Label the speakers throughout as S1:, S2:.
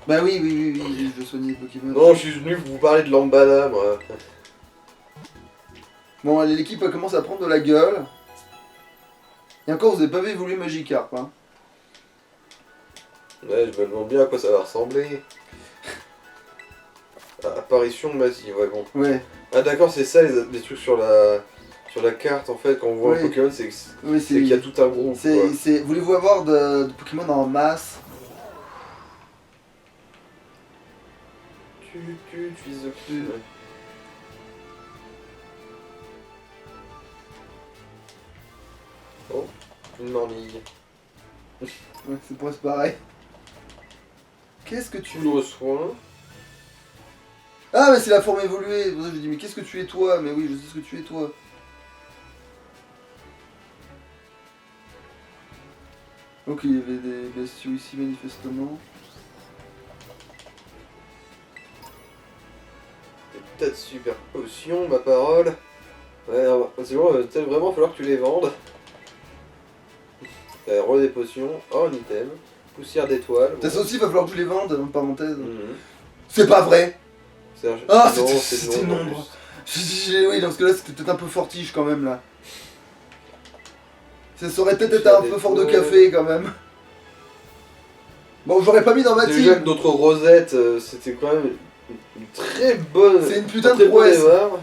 S1: Bah oui, je soignais les Pokémon.
S2: Non, je suis venu vous parler de Lambada, moi.
S1: Bon, allez, l'équipe commence à prendre de la gueule. Et encore, vous avez pas vu évoluer Magikarp, hein.
S2: Ouais, je me demande bien à quoi ça va ressembler. Apparition massive, ouais, bon.
S1: Ouais.
S2: Ah d'accord, c'est ça les trucs sur la carte, en fait, quand on voit
S1: Oui.
S2: un Pokémon, c'est
S1: Oui,
S2: qu'il y a tout un groupe, quoi.
S1: Voulez-vous avoir de Pokémon en masse?
S2: Fils de pute. Ouais. Oh, une mornille.
S1: Ouais, c'est presque pareil. Qu'est-ce que tu es?
S2: Poudre soin.
S1: Ah, mais c'est la forme évoluée. C'est pour ça que je dis, mais qu'est-ce que tu es toi? Mais oui, je sais ce que tu es toi. Ok, il y avait des bestiaux ici, manifestement.
S2: Des tas de super potions, ma parole. Ouais, c'est bon, va peut-être vraiment falloir que tu les vendes. Re des potions. Oh, un item. Poussière d'étoile.
S1: T'as ça aussi, il va falloir que je les vende, en parenthèse.
S2: Mhm.
S1: C'est pas vrai!
S2: C'est un-
S1: Ah,
S2: non,
S1: c'était
S2: non,
S1: nombre! Oui, dans ce cas-là, c'était peut-être un peu fortiche quand même, là. Ça aurait peut-être été un peu fort de café, quand même. Bon, j'aurais pas mis dans ma
S2: Déjà que
S1: team.
S2: notre Rosette, c'était quand même une très bonne.
S1: C'est une putain de
S2: très bonne
S1: prouesse.
S2: erreur.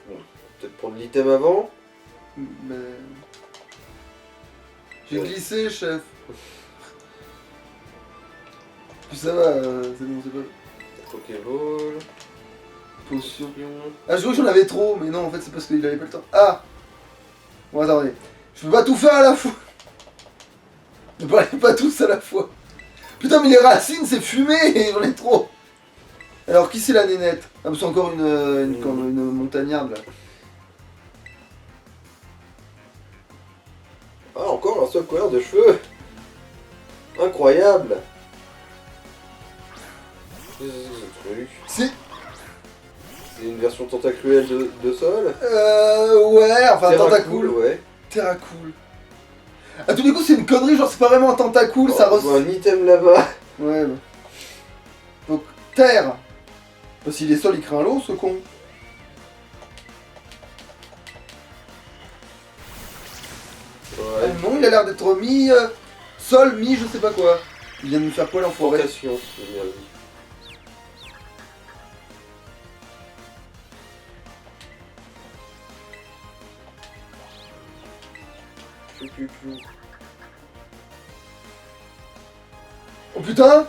S2: Bon, peut-être prendre l'item avant.
S1: Mais... J'ai glissé, chef. Puis ça va, c'est bon, c'est pas...
S2: Pokéball.
S1: Potion. Ah, je crois que j'en avais trop, mais non, en fait, c'est parce qu'il avait pas le temps. Ah! Bon, attendez. Je peux pas tout faire à la fois. Ne parlez pas tous à la fois. Putain, mais les racines, c'est fumé, j'en ai trop. Alors, qui c'est la nénette? Ah, c'est encore une montagnarde, là.
S2: Ah, encore un seul couleur de cheveux. Incroyable. Qu'est-ce que c'est ce truc? C'est une version tentacruelle de sol.
S1: Ouais, enfin,
S2: Terracool,
S1: tentacule.
S2: ouais.
S1: Terracool. À tous les coups, c'est une connerie, genre, c'est pas vraiment un tentacule, ça
S2: On voit un item là-bas.
S1: Ouais, bah. Donc, terre. Parce qu'il est sol, il craint l'eau, ce con.
S2: Ouais.
S1: Ah non, il a l'air d'être sol, je sais pas quoi. Il vient de nous faire quoi l'enfoiré?
S2: Tentation, c'est bien dit.
S1: Oh putain!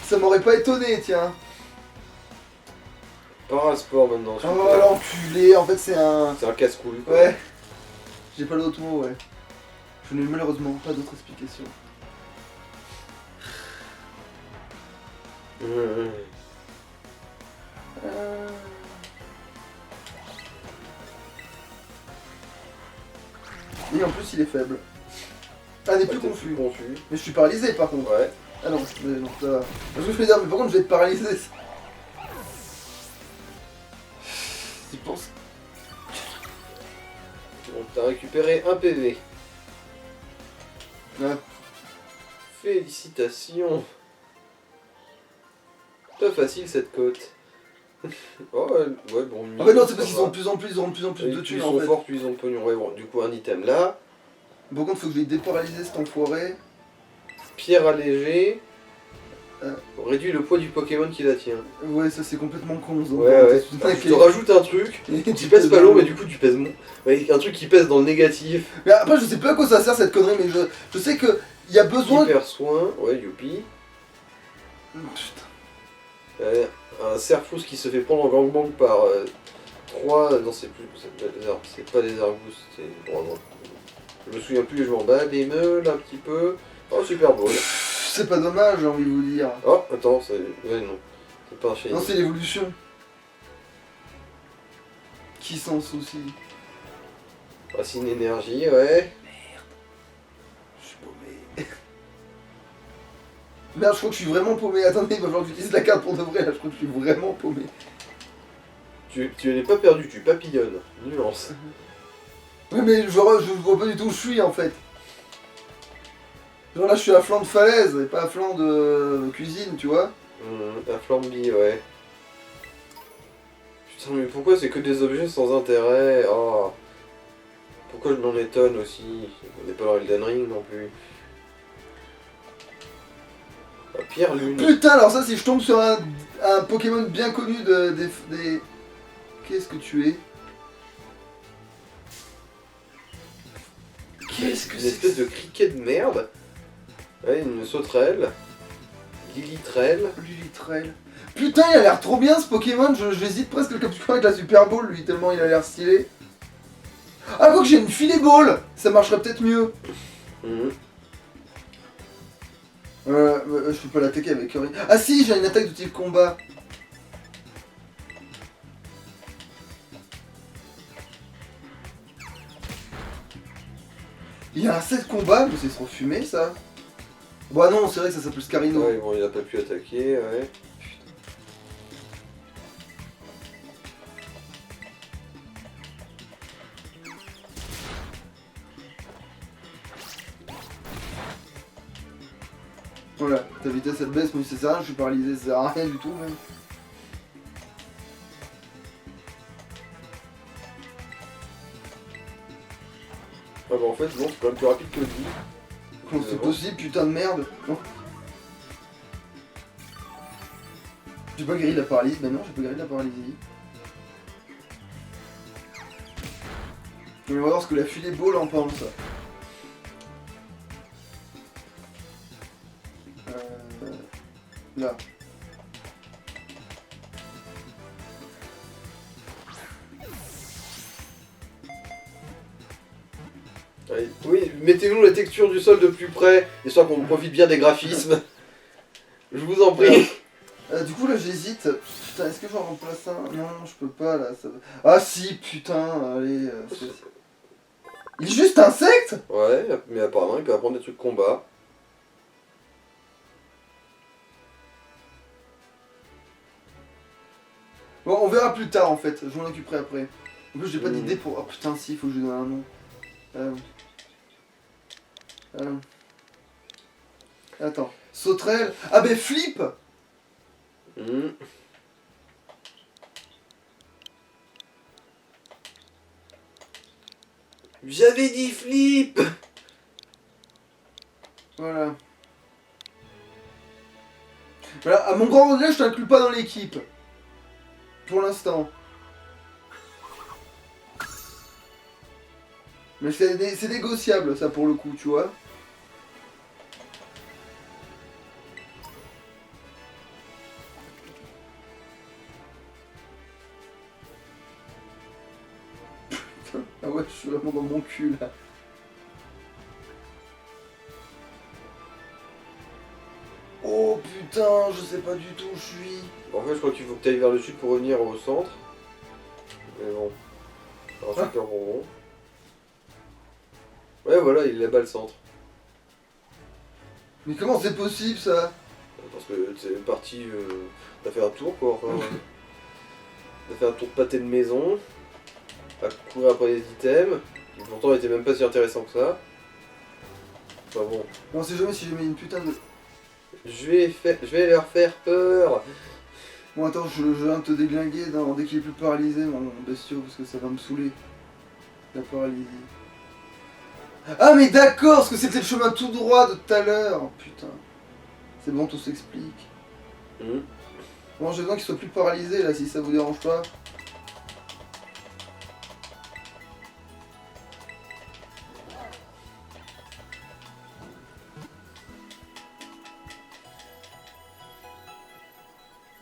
S1: Ça m'aurait pas étonné, tiens.
S2: Parasport maintenant.
S1: Oh
S2: super.
S1: l'enculé, en fait c'est un...
S2: C'est un casse-couille. quoi.
S1: Ouais. J'ai pas d'autre mot, ouais. Je n'ai malheureusement pas d'autre explication. Et en plus il est faible. Ah, n'est plus
S2: t'es
S1: confus.
S2: confus.
S1: Mais je suis paralysé par contre.
S2: Ouais.
S1: Ah non, non, ça va. Parce que je vais dire, mais par contre je vais être paralysé. Tu penses?
S2: Donc t'as récupéré un PV.
S1: Ouais.
S2: Félicitations. Pas facile cette côte. Oh ouais bon.
S1: En fait non, c'est parce qu'ils ont de plus en plus, de
S2: Plus
S1: thunes
S2: ils
S1: en
S2: sont
S1: fait.
S2: forts, plus ils ont de pognon. Ouais bon, du coup un item là.
S1: Par contre faut que je les déparalyser cet enfoiré.
S2: Pierre allégée.
S1: Euh.
S2: Réduit le poids du Pokémon qui la tient.
S1: Ouais, ça c'est complètement con. ça.
S2: Ouais.
S1: Putain,
S2: Je te rajoute un truc. Tu pèses pas l'eau, mais du coup tu pèses moins. Ouais, un truc qui pèse dans le négatif.
S1: Mais après je sais pas à quoi ça sert cette connerie, mais je sais que il y a besoin.
S2: Hyper soin, ouais, youpi.
S1: Putain.
S2: Un Serfous qui se fait prendre en gangbang par 3. Non, c'est plus. C'est pas des argoustes, c'est. Bon, non. Je me souviens plus, je m'en bats. Des meules un petit peu. Oh, super beau.
S1: C'est pas dommage, j'ai envie de vous dire.
S2: Oh, attends, c'est. Ouais, non. C'est pas un shiny.
S1: Non, c'est l'évolution. Qui s'en soucie?
S2: Racine énergie, ouais.
S1: Je suis paumé. Merde, je crois que je suis vraiment paumé. Attendez, il va falloir que j'utilise la carte pour de vrai là, je crois que je suis vraiment paumé.
S2: Tu n'es pas perdu, tu papillonnes. Nuance.
S1: Oui, mais je vois pas du tout où je suis en fait. Genre là, je suis à flanc de falaise et pas à flanc de cuisine, tu vois.
S2: Un flambi, ouais. Putain, mais pourquoi c'est que des objets sans intérêt? Oh. Pourquoi je m'en étonne aussi? On n'est pas dans Elden Ring non plus. La pierre lune.
S1: Putain, alors ça, si je tombe sur un Pokémon bien connu des... Qu'est-ce que tu es? Qu'est-ce que
S2: Une
S1: c'est?
S2: espèce de criquet de merde. Ouais, une sauterelle. Lilitrelle.
S1: Lilitrell. Putain, il a l'air trop bien ce Pokémon, j'hésite presque à le capturer avec la Super Ball, lui, tellement il a l'air stylé. Ah, quoi que j'ai une filet ball, ça marcherait peut-être mieux.
S2: Mhm.
S1: Je peux pas l'attaquer avec rien. Ah si, j'ai une attaque de type combat. Il y a un set combat, mais c'est trop fumé ça. Bah non, c'est vrai que ça s'appelle Scarino.
S2: Ouais, bon, il a pas pu attaquer, ouais.
S1: Voilà, ta vitesse elle baisse, mais ça sert à rien, je suis paralysé, ça sert à rien du tout même.
S2: Ah bah en fait, non, c'est quand même plus rapide que lui.
S1: Comment c'est possible, putain de merde. Non. J'ai pas guéri de la paralysie, bah non, j'ai pas guéri de la paralysie. On va voir ce que la filet ball en pense. Là.
S2: Ouais, oui, mettez-nous la texture du sol de plus près, histoire qu'on profite bien des graphismes. Je vous en prie.
S1: Du coup là j'hésite. Putain, est-ce que j'en remplace un? Non, je peux pas là. Ça... Ah si, putain, allez. Il est juste insecte?
S2: Ouais, mais apparemment il peut apprendre des trucs combat.
S1: Bon, on verra plus tard en fait, je m'en occuperai après. En plus j'ai pas
S2: Mhm.
S1: d'idée pour... Oh putain si, il faut que je lui donne un nom. Attends. Sauterelle. Ah ben Flip.
S2: Mhm. J'avais dit flip.
S1: Voilà. Voilà, à mon grand regret, je t'inclus pas dans l'équipe. Pour l'instant. Mais c'est négociable ça pour le coup, tu vois. Ah ouais, je suis vraiment dans mon cul là. Oh putain, je sais pas du tout où je suis.
S2: En fait, je crois qu'il faut que tu ailles vers le sud pour revenir au centre. Mais bon. Alors, super bonbon. Ouais, voilà, il est là-bas le centre.
S1: Mais comment c'est possible ça?
S2: Parce que c'est parti. T'as fait un tour quoi. Enfin, t'as fait un tour de pâté de maison. À courir après les items. Qui pourtant étaient même pas si intéressants que ça. Enfin bon.
S1: On sait jamais si j'ai mis une putain de...
S2: Je vais leur faire peur.
S1: Bon attends, je viens de te déglinguer dès qu'il est plus paralysé mon bestiau parce que ça va me saouler. La paralysie. Ah mais d'accord, parce que c'était le chemin tout droit de tout à l'heure. Oh, putain. C'est bon, tout s'explique.
S2: Mhm.
S1: Bon, j'ai besoin qu'il soit plus paralysé là, si ça vous dérange pas.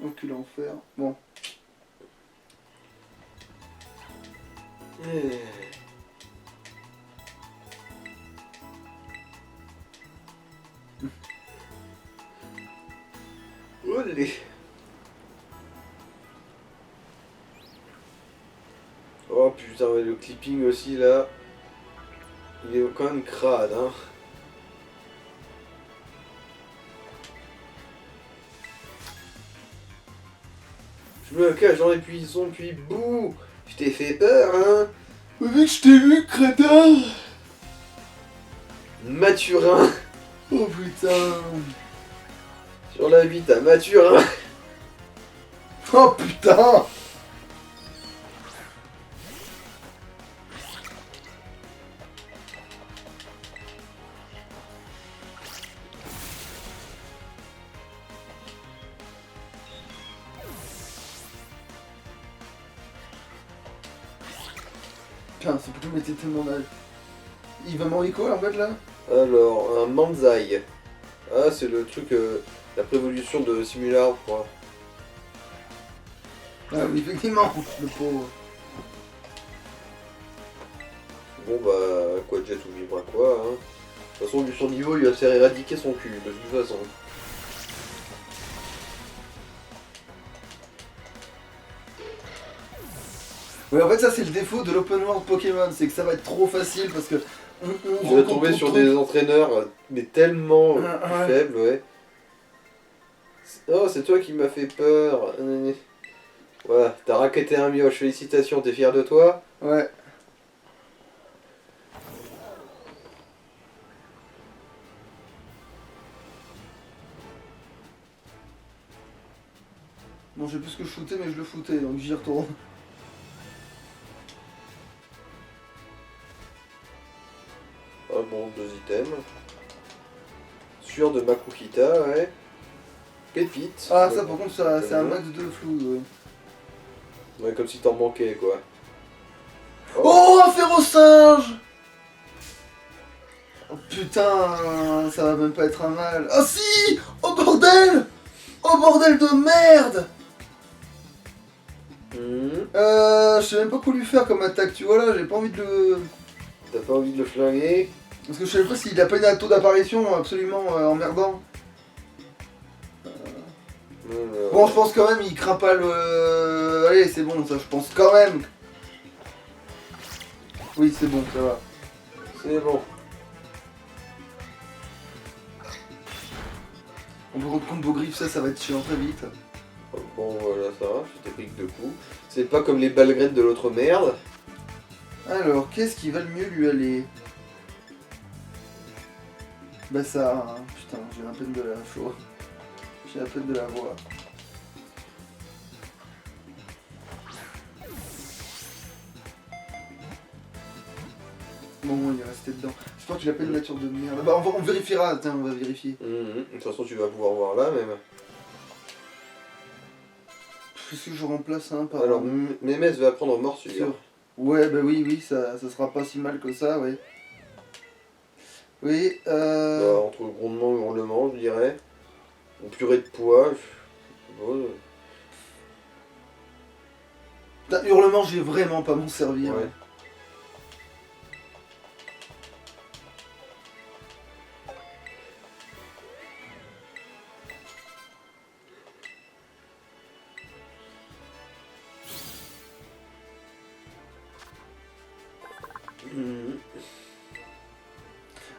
S1: Oh, que l'enfer. Bon.
S2: Olé. Oh putain, ouais, le clipping aussi là. Il est quand même crade, hein. Je me cache dans les buissons, puis bouh! Je t'ai fait peur, hein?
S1: Mais mec, je t'ai vu, crétin.
S2: Mathurin.
S1: Oh putain.
S2: Sur la 8, t'as Mathurin.
S1: Oh putain. Putain, c'est pourquoi mettre tellement mal. Il va m'envoyer quoi en fait là?
S2: Alors, un Manzai. Ah, c'est le truc, la prévolution de Simular, je crois.
S1: Ah oui, effectivement, le pauvre.
S2: Bon bah, quoi jet ou vibra quoi, hein. De toute façon, vu son niveau, il va se faire éradiquer son cul, de toute façon.
S1: Ouais, en fait, ça c'est le défaut de l'open world Pokémon, c'est que ça va être trop facile parce que.
S2: Tu vas tomber sur des entraîneurs, mais tellement
S1: ouais.
S2: faibles, ouais. Oh, c'est toi qui m'as fait peur. Voilà, t'as racketté un mioche, félicitations, t'es fier de toi?
S1: Ouais. Bon, j'ai plus que shooter, mais je le foutais, donc j'y retourne.
S2: Ah bon, 2 items. Sueur de Makuhita, ouais. Pépite.
S1: Ah,
S2: Ouais.
S1: ça par contre, c'est un max de flou, ouais.
S2: Ouais, comme si t'en manquais, quoi.
S1: Oh, un férocinge! Oh putain, ça va même pas être un mal. Ah si! Oh bordel! Oh bordel de merde! Je sais même pas quoi lui faire comme attaque, tu vois là, j'ai pas envie de le...
S2: T'as pas envie de le flinguer?
S1: Parce que je sais pas s'il a pas un taux d'apparition absolument emmerdant. Bon, je pense quand même, il craint pas le... Allez, c'est bon, ça, je pense quand même. Oui, c'est bon, ça va.
S2: C'est bon.
S1: On peut rendre combo griffe, ça va être chiant très vite.
S2: Bon, voilà, ça va, je t'ai pris que 2 coups. C'est pas comme les balles graines de l'autre merde.
S1: Alors, qu'est-ce qui va le mieux lui aller? Bah ça, hein. Putain, j'ai la peine de la chose. J'ai la peine de la voir. Bon, il est resté dedans. Je pense qu'il a pas une nature de merde. Bah on vérifiera, tiens, on va vérifier.
S2: De toute façon, tu vas pouvoir voir là, même.
S1: Est-ce que je remplace un par
S2: Alors,
S1: un
S2: Mémès va prendre morsure.
S1: Ouais, bah oui, ça sera pas si mal que ça, ouais. Oui,
S2: Bah, entre grondement et hurlement, je dirais. Ou purée de pois. Bon,
S1: Putain, hurlement, j'ai vraiment pas m'en servir.
S2: ouais.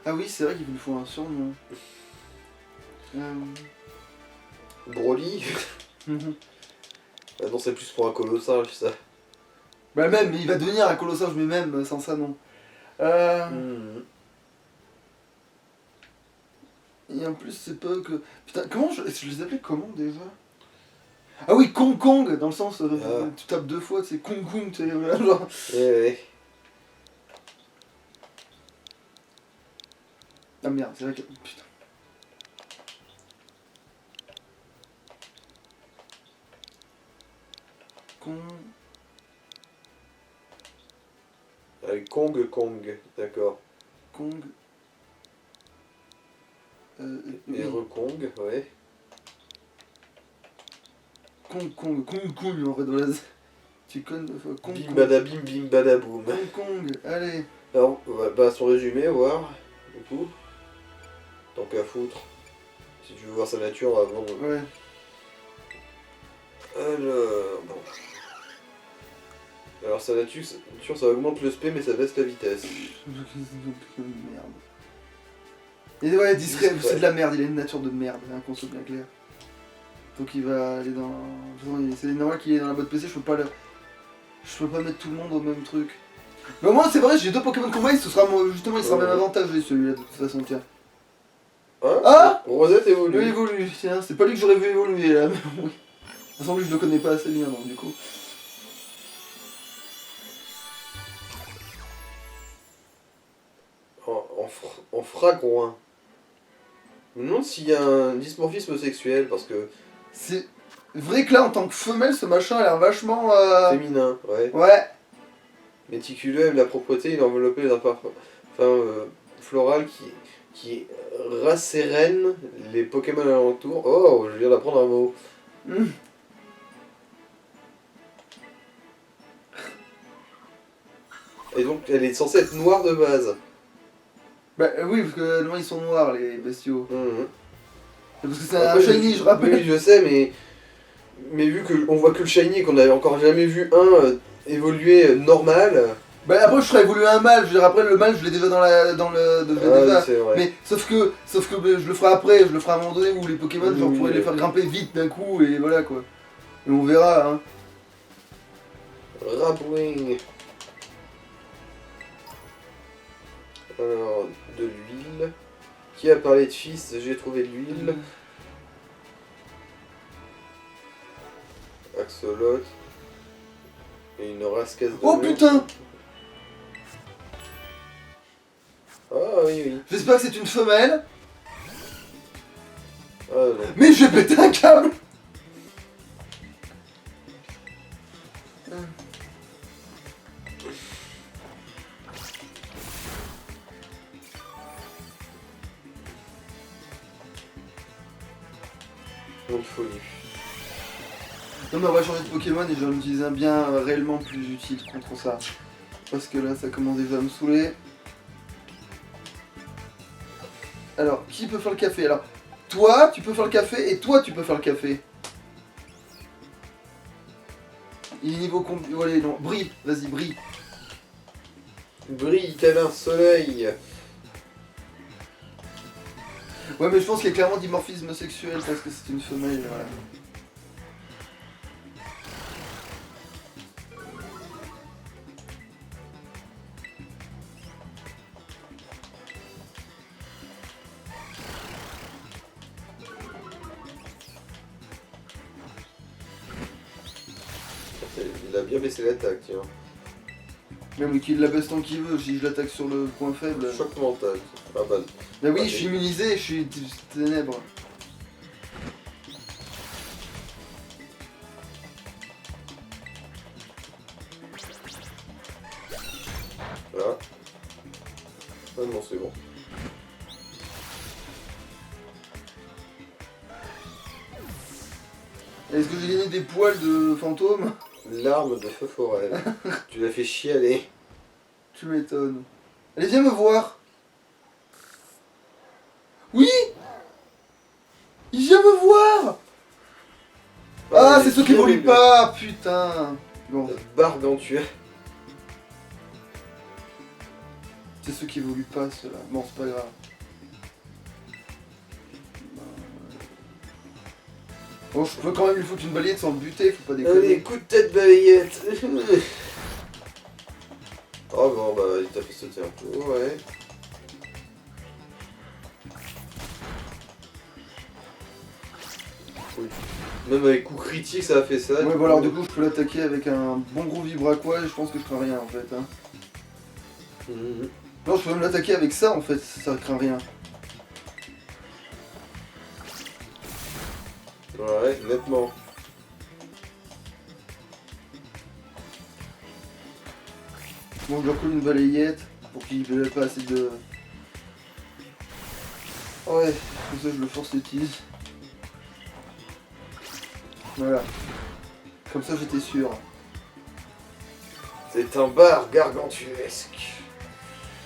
S1: Ah oui, c'est vrai qu'il me faut un surnom.
S2: Broly. Ah non, c'est plus pour un colossal, ça.
S1: Bah même, mais il va devenir un colossal, mais même sans ça, non. Et en plus, c'est pas que... Putain, comment je les appelais comment déjà? Ah oui, Kong Kong, dans le sens, tu tapes 2 fois, c'est Kong Kong, tu sais, voilà, genre...
S2: Ouais.
S1: Ah merde, c'est vrai que... Putain. Kong...
S2: Avec Kong, d'accord.
S1: Kong...
S2: Et
S1: oui.
S2: Rekong, ouais.
S1: Kong, en fait, voilà. Tu connais... Kong,
S2: Bim badabim, bim badaboum.
S1: Kong, allez.
S2: Alors, bah, son résumé, voir, du coup. Tant qu'à foutre. Si tu veux voir sa nature avant.
S1: Ouais.
S2: Alors, bon. Alors, sa nature, ça augmente le spé, mais ça baisse la vitesse.
S1: Merde. Et ouais, discret, c'est de la merde, il a une nature de merde, hein, qu'on soit bien clair. Donc il va aller dans... C'est normal qu'il est dans la boîte PC, je peux pas mettre tout le monde au même truc. Mais au moins, c'est vrai, j'ai 2 Pokémon de combat, justement, il sera même avantagé celui-là, de toute façon, tiens.
S2: Hein?
S1: Ah!
S2: Rosette
S1: Lui
S2: évolue.
S1: évolue, tiens, c'est pas lui que j'aurais vu évoluer là, mais oui. De toute façon, lui, je le connais pas assez bien, donc du coup.
S2: En fragouin. Je me demande s'il y a un dysmorphisme sexuel parce que.
S1: C'est vrai que là, en tant que femelle, ce machin a l'air vachement.
S2: Féminin, ouais.
S1: Ouais.
S2: Méticuleux aime la propreté, il a enveloppé les imparfums florales qui rassérènent les Pokémon alentour. Oh, je viens d'apprendre un mot.
S1: Hmm.
S2: Et donc, elle est censée être noire de base.
S1: Bah oui, parce que non, ils sont noirs, les bestiaux.
S2: Mhm.
S1: C'est parce que c'est un
S2: Après,
S1: shiny, je rappelle.
S2: Oui, je sais, mais vu qu'on voit que le shiny et qu'on n'avait encore jamais vu un évoluer normal.
S1: Bah après, je ferais évoluer un mâle, je veux dire, après, le mâle, je l'ai déjà déjà.
S2: C'est vrai.
S1: Mais sauf que je le ferai après, je le ferai à un moment donné où les Pokémon, genre,
S2: Oui,
S1: pourraient les faire grimper vite d'un coup, et voilà quoi. Et on verra, hein.
S2: Rabwing. Alors, de l'huile. Qui a parlé de fils? J'ai trouvé de l'huile. Axolot. Et une rascasse de
S1: Oh
S2: mur.
S1: putain!
S2: Ah oui, oui.
S1: J'espère que c'est une femelle.
S2: Ah non.
S1: Mais j'ai pété un câble!
S2: Monde folie.
S1: Non mais on va changer de Pokémon et je vais en utiliser un bien réellement plus utile contre ça. Parce que là ça commence déjà à me saouler. Alors, qui peut faire le café? Alors, toi tu peux faire le café et toi tu peux faire le café. Il est niveau combien? Oh, allez, non, brille, vas-y, brille.
S2: Brille tel un soleil.
S1: Ouais mais je pense qu'il y a clairement dimorphisme sexuel parce que c'est une femelle, voilà.
S2: Il a bien baissé l'attaque, tiens.
S1: Même qu'il la baisse tant qu'il veut, si je l'attaque sur le point faible.
S2: Choc mental. Ah bah.
S1: Bah oui,
S2: Ah,
S1: je suis immunisé, je suis ténèbres.
S2: Voilà. Ah non, c'est bon.
S1: Est-ce que j'ai gagné des poils de fantôme?
S2: L'arme de feu forêt. Tu l'as fait chialer.
S1: Tu m'étonnes. Allez, viens me voir. Oui! Il vient me voir! Ah, c'est ceux qui évoluent pas, putain! Bon,
S2: Bargantua.
S1: c'est ceux qui évoluent pas, ceux-là. Bon, c'est pas grave. Bon, je peux quand même lui foutre une balayette sans le buter, faut pas déconner.
S2: Allez, coup de tête balayette. Oh bon, bah, il t'a fait sauter un peu, ouais. Oui. Même avec coup critique, ça a fait ça.
S1: Ouais, bon, alors du coup, je peux l'attaquer avec un bon gros vibraquois et je pense que je crains rien en fait. Hein.
S2: Mhm.
S1: Non, je peux même l'attaquer avec ça en fait, ça craint rien.
S2: Ouais, nettement.
S1: Bon, je lui recolle une balayette pour qu'il ne pas assez de. Ouais, comme ça je le force utilise. Voilà. Comme ça j'étais sûr.
S2: C'est un bar gargantuesque.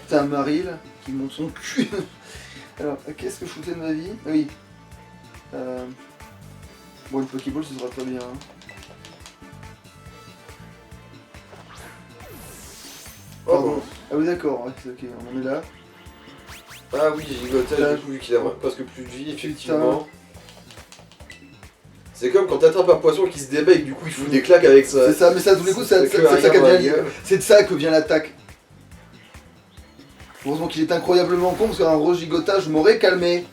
S1: T'as un Maril qui monte son cul. Alors, qu'est-ce que je foutais de ma vie? Ah oui. Bon, une Pokéball ce sera très bien. Hein.
S2: Oh bon.
S1: Ah oui d'accord, ouais, c'est ok, on est là.
S2: Ah oui, gigotage, du coup, vu qu'il a presque plus de vie, effectivement. C'est comme quand t'attrapes un poisson qui se débat et que du coup il fout des claques avec ça.
S1: C'est ça, mais ça, tous les coups, c'est de ça que vient l'attaque. Heureusement qu'il est incroyablement con parce qu'un regigotage m'aurait calmé.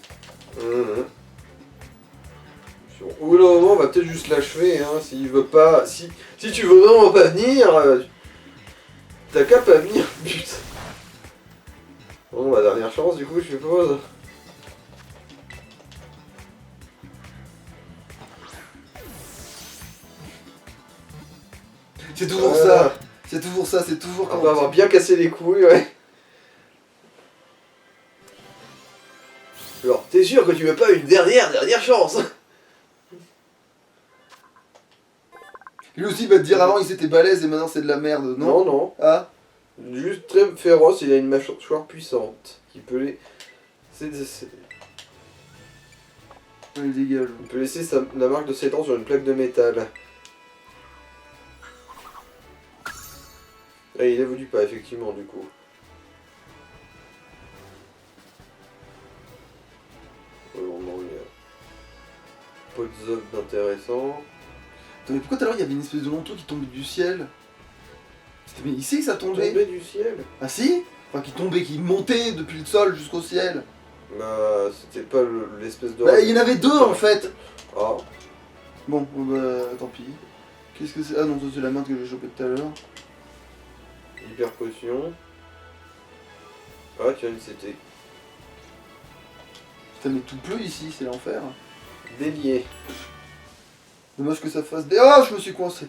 S2: Au bout d'un moment, on va peut-être juste l'achever, hein, s'il veut pas... Si tu veux vraiment pas venir, t'as qu'à pas venir, putain. Bon, la dernière chance, du coup, je suppose.
S1: C'est toujours ça. C'est toujours ça, c'est toujours
S2: On va avoir bien cassé les couilles, ouais. Alors, t'es sûr que tu veux pas une dernière chance?
S1: Lui aussi il va te dire avant il s'était balèze et maintenant c'est de la merde, non?
S2: Non.
S1: Ah?
S2: Juste très féroce, il a une mâchoire puissante. Qui peut les...
S1: Il dégage.
S2: Il peut laisser la marque de ses dents sur une plaque de métal. Ah, il évolue pas, effectivement, du coup. Vraiment, il y a pas de zone d'intéressant.
S1: Attends, mais pourquoi tout à l'heure il y avait une espèce de manteau qui tombait du ciel? C'était bien ici que ça tombait?
S2: Tombé du ciel?
S1: Ah si? Enfin qui tombait, qui montait depuis le sol jusqu'au ciel.
S2: Bah, c'était pas l'espèce de...
S1: Bah il y en avait deux en fait.
S2: Ah,
S1: Bon, bah tant pis. Qu'est-ce que c'est? Ah non, ça c'est la merde que j'ai chopée tout à l'heure.
S2: hyper potion. Ah, tiens, une CT.
S1: Putain mais tout pleut ici, c'est l'enfer.
S2: Délié.
S1: Dommage que ça fasse des... Oh, je me suis coincé.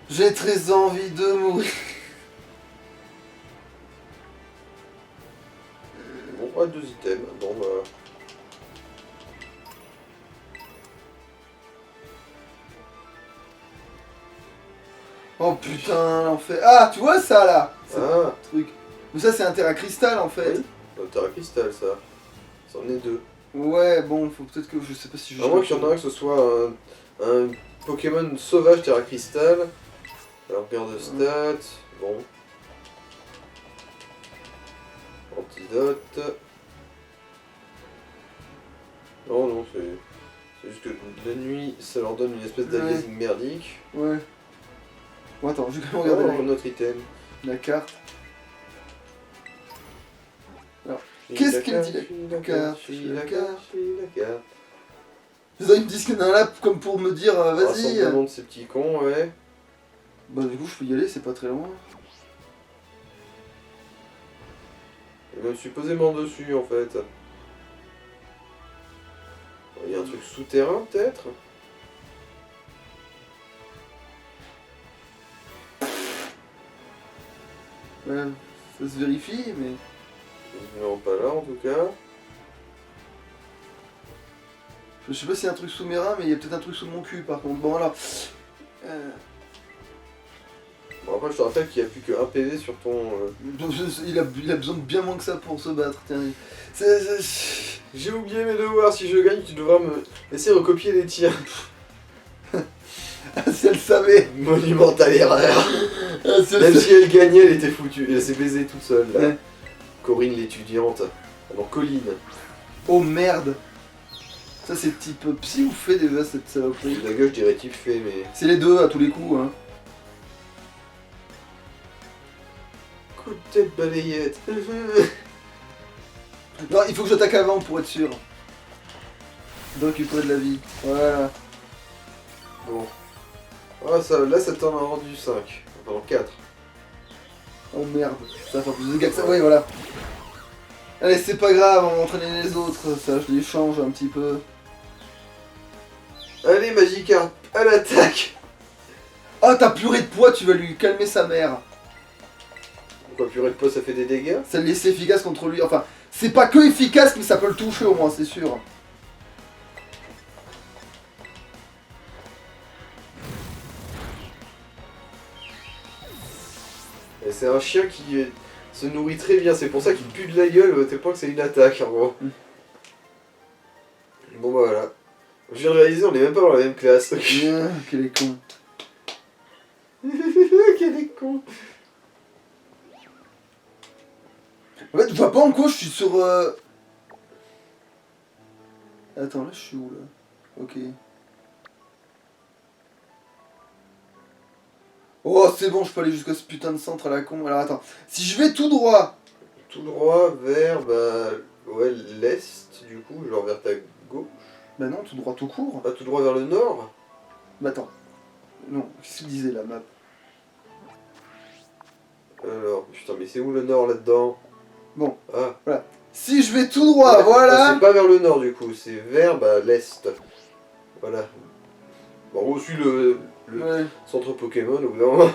S1: J'ai très envie de mourir.
S2: Bon, deux items. Bon, bah...
S1: Oh putain, l'enfer. Ah, tu vois ça là?
S2: Ah,
S1: Truc. Mais ça c'est un terra cristal en fait.
S2: oui. Terra Cristal, ça. C'en est deux.
S1: Ouais, bon, faut peut-être que... Je sais pas si je...
S2: À moins qu'il y en a un que ce soit un Pokémon sauvage Terra Cristal. Alors, regarde stats. Bon. Antidote. Non, c'est juste que la nuit, ça leur donne une espèce d'aliasing merdique.
S1: Ouais. Bon, attends, je vais quand même
S2: Regarde
S1: regarder
S2: un autre item.
S1: la carte. Qu'est-ce qu'il dit
S2: la carte, la carte.
S1: Les autres, ils me disent qu'il y en a un là comme pour me dire vas-y.
S2: Rassemblement de ces petits cons, ouais.
S1: Bah du coup je peux y aller, c'est pas très loin.
S2: Et même supposément dessus en fait. Il y a un truc souterrain peut-être?
S1: Ouais, ça se vérifie, mais...
S2: Non, pas là en tout cas.
S1: Je sais pas s'il y a un truc sous mes reins, mais il y a peut-être un truc sous mon cul par contre. Bon alors...
S2: Bon après je te rappelle qu'il n'y a plus que 1 PV sur ton...
S1: Il a besoin de bien moins que ça pour se battre, tiens.
S2: J'ai oublié mes devoirs, si je gagne tu devras me laisser recopier les tirs.
S1: Ah, si elle savait.
S2: Monumentale erreur.
S1: Ah, si elle
S2: Même
S1: savait.
S2: si elle gagnait, elle était foutue. Elle s'est baisée toute seule là.
S1: Ouais.
S2: Corinne l'étudiante. Ah non, Colline.
S1: Oh merde. Ça c'est type psy ou fait déjà cette saloperie?
S2: La gueule je dirais type fait mais...
S1: C'est les deux à tous les coups hein.
S2: Coup de tête balayette.
S1: Non, il faut que j'attaque avant pour être sûr. De récupérer de la vie. Voilà.
S2: Bon. Ah ça, là ça t'en a rendu 5. Enfin 4.
S1: Oh merde. Ça va faire plus de dégâts que ça. Ouais, voilà. Allez, c'est pas grave, on va entraîner les autres. Ça, je les change un petit peu.
S2: Allez Magikarp, à l'attaque.
S1: Ah, t'as purée de poids, tu vas lui calmer sa mère.
S2: Pourquoi purée de poids ça fait des dégâts?
S1: Ça le laisse efficace contre lui. Enfin, c'est pas que efficace, mais ça peut le toucher au moins, c'est sûr.
S2: Et c'est un chien qui se nourrit très bien, c'est pour ça qu'il pue de la gueule, t'es pas que c'est une attaque en gros. Bon bah voilà. Je viens de réaliser, on est même pas dans la même classe.
S1: Ah, quel est con.
S2: Quel est con.
S1: En fait, je vois pas en quoi je suis sur... Attends, là, je suis où, là? Ok. Oh, c'est bon, je peux aller jusqu'à ce putain de centre à la con. Alors attends, si je vais tout droit,
S2: Tout droit vers, bah, ouais, l'est, du coup, genre vers ta gauche.
S1: bah non, tout droit tout court.
S2: Pas tout droit vers le nord.
S1: Bah attends, non, qu'est-ce qu'il disait la map?
S2: Alors, putain, mais c'est où le nord là-dedans?
S1: Bon,
S2: Ah.
S1: si je vais tout droit,
S2: Bah,
S1: voilà.
S2: c'est pas vers le nord, du coup, c'est vers, bah, l'est. Voilà. Bon, on suit le
S1: Ouais.
S2: centre Pokémon au bout d'un moment.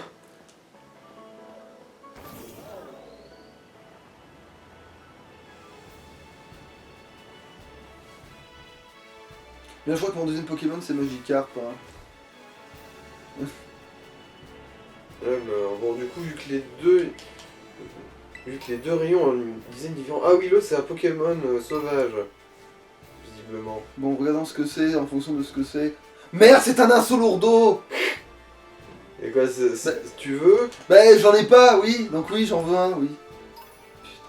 S1: Bien, je crois que mon deuxième Pokémon c'est Magikarp.
S2: Alors, bon, du coup, vu que les deux rayons ont une dizaine différents. Ah oui, l'autre c'est un Pokémon sauvage, visiblement.
S1: Bon, regardons ce que c'est en fonction de ce que c'est. Merde, c'est un Insolourdo.
S2: Et quoi, tu veux?
S1: Bah, j'en ai pas, oui. Donc oui, j'en veux un, oui.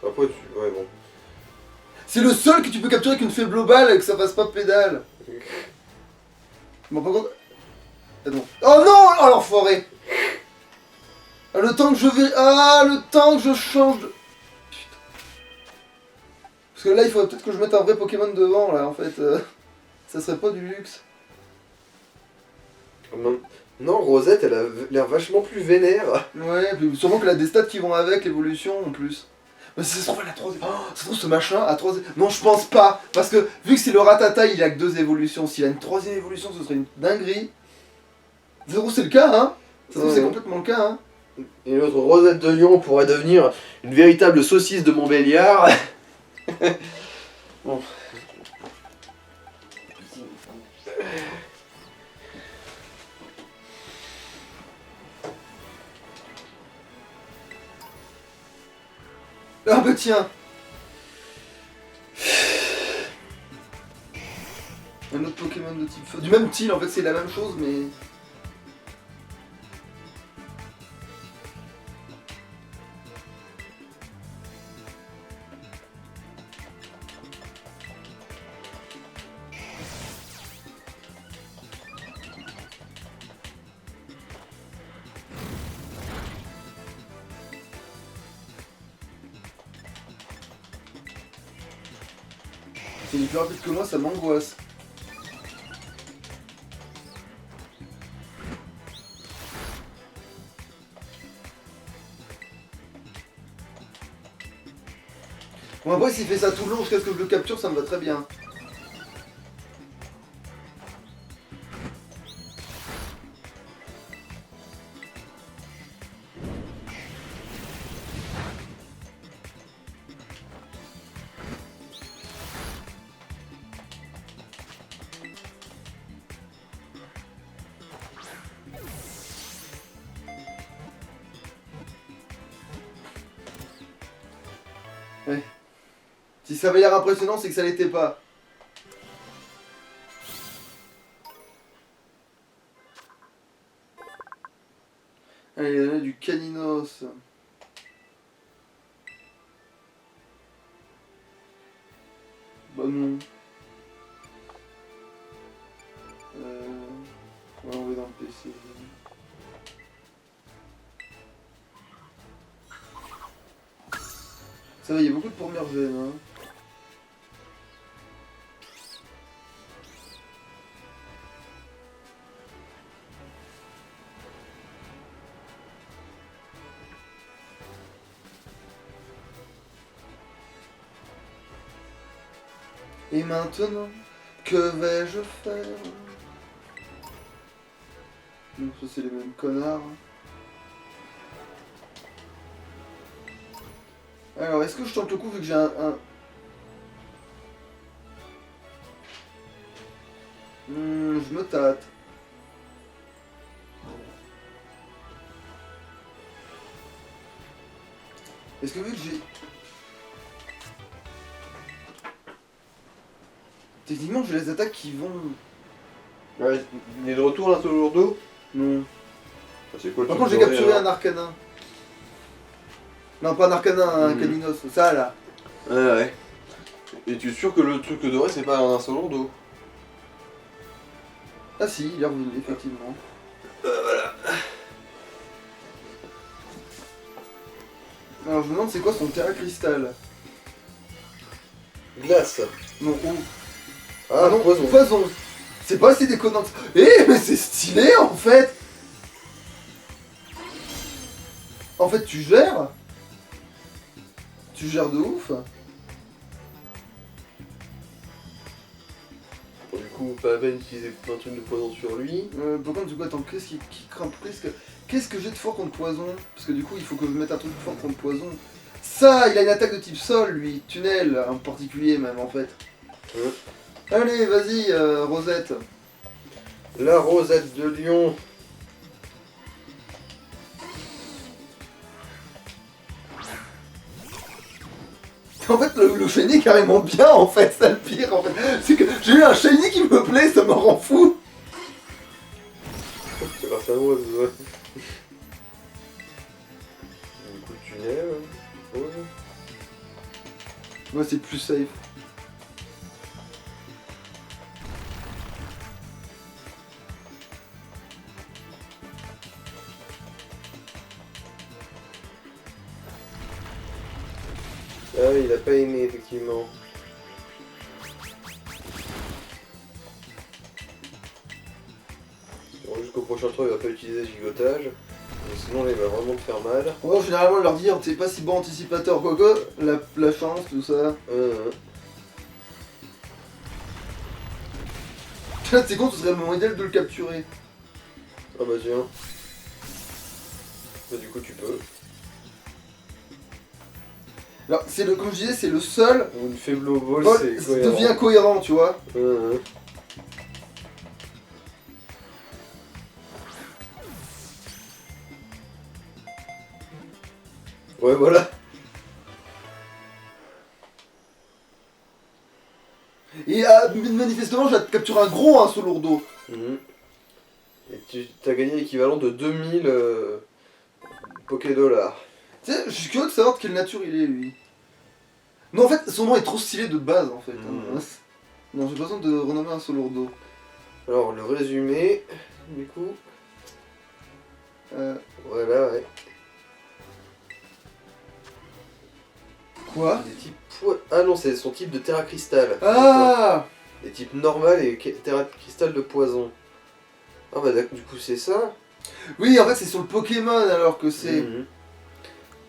S2: Après, tu. Ouais, bon.
S1: C'est le seul que tu peux capturer avec une faible balle et que ça fasse pas pédale. Bon, par contre... Ah non. Oh non. Oh l'enfoiré. Ah, le temps que je vais... Ah, le temps que je change de... Putain. Parce que là, il faudrait peut-être que je mette un vrai Pokémon devant, là, en fait. Ça serait pas du luxe.
S2: Non, non, Rosette, elle a l'air vachement plus vénère.
S1: Ouais, puis sûrement qu'elle a des stats qui vont avec l'évolution, en plus. Mais ça se trouve, elle a 3... Oh, ça se trouve, ce machin a 3... Non, je pense pas. Parce que, vu que c'est le Rattata, il a que 2 évolutions. S'il a une 3ème évolution, ce serait une dinguerie. Ça se trouve, c'est le cas, hein. Ça se trouve, c'est complètement le cas, hein.
S2: Et l'autre Rosette de Lyon pourrait devenir une véritable saucisse de Montbéliard. Bon.
S1: Ah bah tiens. Un autre Pokémon de type feu. Du même style, en fait, c'est la même chose, mais... C'est plus rapide que moi, ça m'angoisse. Bon, après, s'il fait ça tout le long jusqu'à ce que je le capture, ça me va très bien. Ouais. Si ça avait l'air impressionnant, c'est que ça l'était pas. Allez, là, du Caninos. Bah non. On va envoyer dans le PC. Ça va, il y a beaucoup de premières gènes, hein. Et maintenant, que vais-je faire? Donc ça c'est les mêmes connards. Alors, est-ce que je tente le coup vu que j'ai je me tâte. Est-ce que vu que j'ai... Techniquement, j'ai les attaques qui vont...
S2: Ouais, il est de retour là, toujours d'eau.
S1: Non.
S2: C'est quoi le
S1: Par
S2: truc
S1: contre, j'ai
S2: doré,
S1: capturé
S2: alors
S1: un Arcanin. Non, pas un Arcanin, un Caninos. Ça, là.
S2: Ouais. Et tu es sûr que le truc doré, c'est pas un solo d'eau?
S1: Ah si, il est revenu, effectivement.
S2: Voilà.
S1: Alors je me demande c'est quoi son terrain cristal.
S2: Glace.
S1: Non, où?
S2: Ah non, poison.
S1: Poison. C'est pas si déconnant. Eh mais c'est stylé en fait. En fait tu gères. Tu gères de ouf.
S2: Bon, du coup, pas à peine utiliser plein de trucs de poison sur lui.
S1: Par contre du coup attends, qu'est-ce qui craint? Qu'est-ce que j'ai de fort contre poison? Parce que du coup il faut que je mette un truc fort contre poison. Ça, il a une attaque de type sol lui, tunnel en particulier même en fait. Allez vas-y Rosette.
S2: La Rosette de Lion.
S1: En fait, le shiny est carrément bien, en fait, c'est le pire, en fait. C'est que j'ai eu un shiny qui me plaît, ça me rend fou.
S2: C'est grâce à moi, ouais. Du coup, tunnel.
S1: Ouais, c'est plus safe.
S2: Ah, il a pas aimé, effectivement. Bon, jusqu'au prochain tour, il va pas utiliser gigotage. Mais sinon, là, il va vraiment te faire mal.
S1: Ouais, généralement, leur dire, t'es pas si bon anticipateur, quoique, la chance, tout ça. C'est con, ce serait le moment idéal de le capturer.
S2: Ah bah tiens. Bah, du coup, tu peux.
S1: Alors, c'est le, comme je disais, c'est le seul.
S2: Ou une faible au ball,
S1: Ball
S2: c'est cohérent.
S1: devient cohérent, tu vois.
S2: Ouais, voilà.
S1: Et manifestement, je vais te capturer un gros hein, sous lourdeau.
S2: Et tu as gagné l'équivalent de 2000 Poké-dollars.
S1: Tu sais, je suis curieux de savoir de quelle nature il est, lui. Non, en fait, son nom est trop stylé de base, en fait. Hein. Non, j'ai pas besoin de renommer un sous lourdeau.
S2: Alors, le résumé, du coup. Voilà, ouais.
S1: Quoi?
S2: Des types ah non, c'est son type de terra cristal.
S1: Ah!
S2: Des types normal et terra cristal de poison. Ah bah du coup c'est ça.
S1: Oui, en fait c'est sur le Pokémon alors que c'est...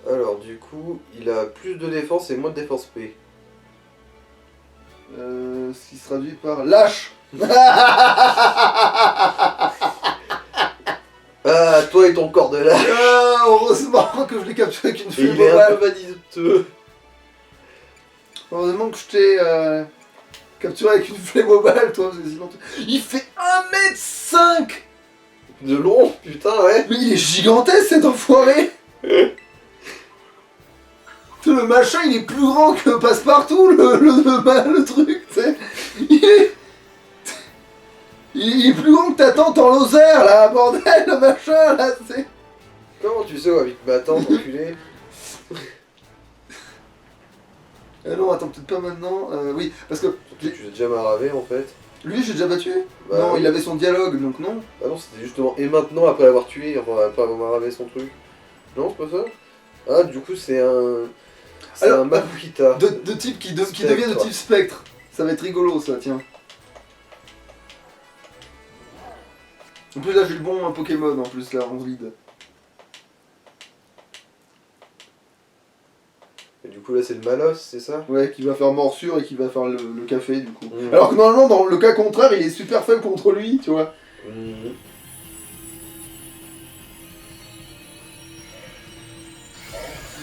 S2: Alors du coup, il a plus de défense et moins de défense P.
S1: Ce qui se traduit par lâche.
S2: Ah, toi et ton corps de lâche.
S1: Ah, heureusement que je l'ai capturé avec une
S2: Et il
S1: flemme
S2: est un
S1: ovale.
S2: peu vaniteux.
S1: Heureusement que je t'ai capturé avec une flemme ovale, toi, parce que sinon... Il fait 1m5.
S2: De long, putain, ouais.
S1: Mais il est gigantesque cet enfoiré. Le machin, il est plus grand que Passepartout, le truc, tu sais. Il est plus grand que ta tante en Lozère, là, bordel, le machin, là, c'est...
S2: Comment tu sais où habite ma tante, enculé?
S1: Non, attends, peut-être pas maintenant. Oui, parce que...
S2: Tu l'as déjà maravé, en fait.
S1: Lui, j'ai déjà battu.
S2: Bah,
S1: non,
S2: oui.
S1: il avait son dialogue, donc non.
S2: Ah non, c'était justement et maintenant après l'avoir tué, enfin après avoir maravé son truc. Non, c'est pas ça? Ah, du coup, c'est un. C'est
S1: Alors,
S2: un Makuhita.
S1: De type qui devient de type spectre. Ça va être rigolo, ça, tiens. En plus, là, j'ai le bon Pokémon, en plus, là, en vide.
S2: Et du coup, là, c'est le Malos, c'est ça?
S1: Ouais, qui va faire morsure et qui va faire le café, du coup. Alors que normalement, dans le cas contraire, il est super faible contre lui, tu vois.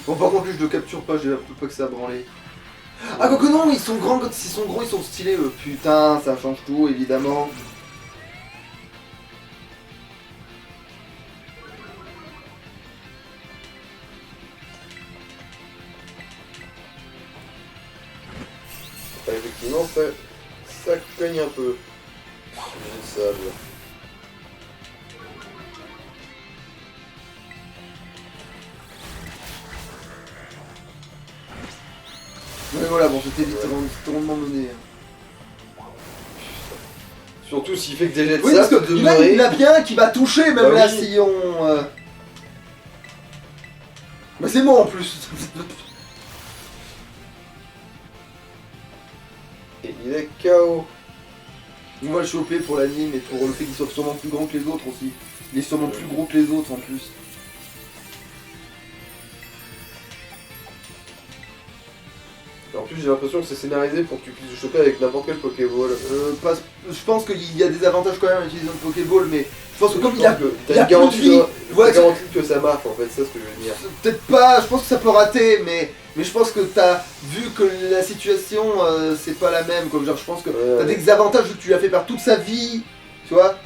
S1: Bon, par contre, lui, je le capture pas, j'ai pas que ça à branler. Ah, quoique non, ils sont grands, quand ils sont gros, ils sont stylés, eux. Putain, ça change tout, évidemment.
S2: Ah, effectivement, ça cogne un peu. J'ai le sable.
S1: Ouais, voilà, bon, c'était rondement mené.
S2: Surtout s'il fait que des jets de
S1: Oui, parce
S2: sable
S1: que il a bien qui va toucher, même
S2: Bah
S1: là,
S2: oui.
S1: si on... Bah c'est moi en plus.
S2: Et il est KO.
S1: On va le choper pour l'anime et pour le fait qu'il soit sûrement plus grand que les autres aussi. Il est sûrement plus gros que les autres en plus.
S2: En plus, j'ai l'impression que c'est scénarisé pour que tu puisses le choper avec n'importe quel Pokéball.
S1: Je pense qu'il y a des avantages quand même à utiliser un Pokéball, mais je pense que comme il
S2: T'as
S1: a
S2: une
S1: plus de
S2: garantie,
S1: vie, ouais,
S2: garantie que ça marche en fait, c'est ça ce que je veux dire.
S1: peut-être pas, je pense que ça peut rater, mais je pense que t'as vu que la situation c'est pas la même, comme genre je pense que t'as des avantages vu que tu l'as fait par toute sa vie, tu vois,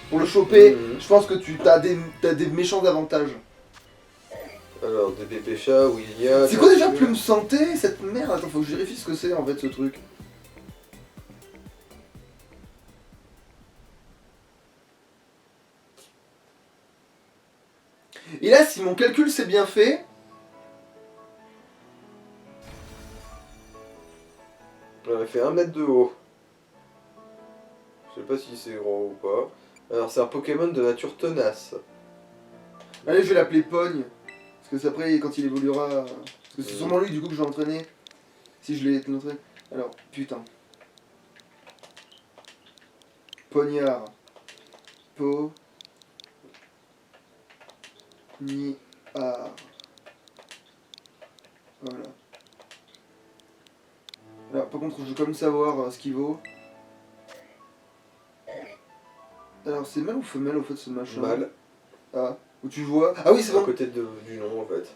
S1: pour le choper, je pense que t'as des méchants avantages.
S2: Alors, des bébés chats où il y a...
S1: C'est quoi déjà Plume Santé, cette merde? Attends, faut que je vérifie ce que c'est en fait ce truc. Et là, si mon calcul s'est bien fait...
S2: Alors, il fait 1 mètre de haut. Je sais pas si c'est grand ou pas. Alors, c'est un Pokémon de nature tenace.
S1: Allez, je vais l'appeler Pogne. Parce que après, quand il évoluera... Parce que c'est sûrement lui du coup que je vais entraîner. Si je l'ai entraîné. Alors, putain. Poignard. Po... Ni... Ah. Voilà. Alors, par contre, je veux quand même savoir ce qu'il vaut. Alors, c'est mâle ou femelle au fait ce machin?
S2: Mâle.
S1: Ah, où tu vois. Ah oui, c'est
S2: À
S1: bon.
S2: côté du nom en fait.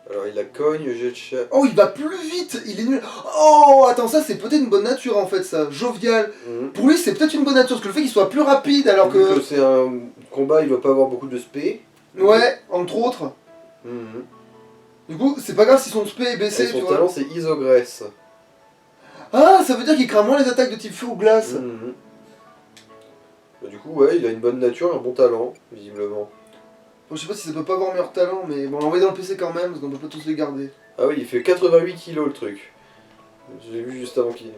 S2: Alors, il a cogne, jet de chat.
S1: Oh, il va plus vite. Il est nul. Oh, attends, ça c'est peut-être une bonne nature en fait, ça. Jovial. Pour lui, c'est peut-être une bonne nature, parce que le fait qu'il soit plus rapide alors
S2: Vu
S1: que.
S2: c'est un combat, il doit pas avoir beaucoup de spé.
S1: Ouais, entre autres. Du coup, c'est pas grave si son spé est baissé,
S2: Et son
S1: tu
S2: talent,
S1: vois.
S2: c'est Isogresse.
S1: Ah, ça veut dire qu'il craint moins les attaques de type feu ou glace.
S2: Bah, du coup, ouais, il a une bonne nature et un bon talent, visiblement.
S1: Bon, je sais pas si ça peut pas avoir meilleur talent, mais bon, on l'envoyer dans le PC quand même, parce qu'on peut pas tous les garder.
S2: Ah oui, il fait 88 kilos le truc. Je l'ai vu juste avant qu'il...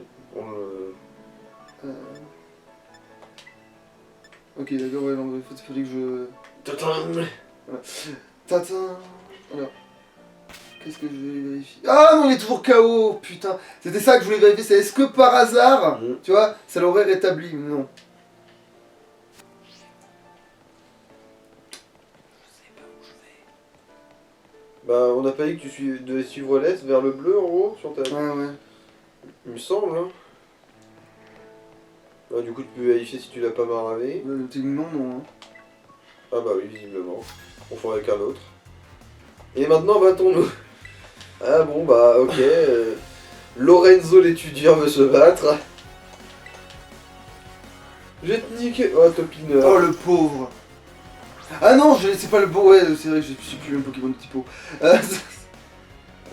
S1: Ok, d'accord, ouais, non, il fallait que je...
S2: Tatin.
S1: Voilà. Tatin. Alors... Qu'est-ce que je vais vérifier? Ah non, il est toujours KO, putain. C'était ça que je voulais vérifier, c'est est-ce que par hasard, tu vois, ça l'aurait rétabli? Non.
S2: Bah, on n'a pas dit que tu devais suivre l'Est vers le bleu en haut sur ta...
S1: Ouais, ouais.
S2: Il me semble, hein. Ah, du coup, tu peux vérifier si tu l'as pas maravé.
S1: Techniquement, non. Hein.
S2: Ah bah oui, visiblement. On fera avec un autre. Et maintenant, battons-nous. Ah bon, bah ok. Lorenzo l'étudiant veut se battre. Je vais te niquer. Oh, Topineur.
S1: Oh, le pauvre. Ah non, c'est pas le bon. Ouais, c'est vrai que je suis plus un Pokémon de typo.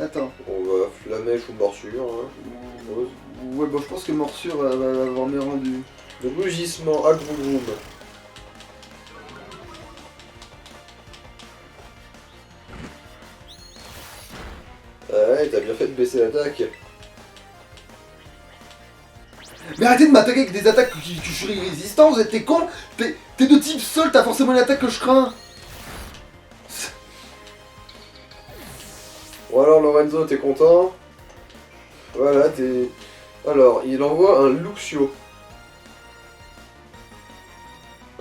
S1: Attends.
S2: On va flamèche ou morsure, hein.
S1: Ouais, bon, je pense que morsure va avoir mes rendus.
S2: Le rugissement, Agrogroom. Ah ouais, t'as bien fait de baisser l'attaque.
S1: Mais arrêtez de m'attaquer avec des attaques que je suis résistant, vous êtes des cons. T'es de type sol, t'as forcément une attaque que je crains.
S2: Bon alors Lorenzo, t'es content? Voilà, t'es... Alors, il envoie un Luxio.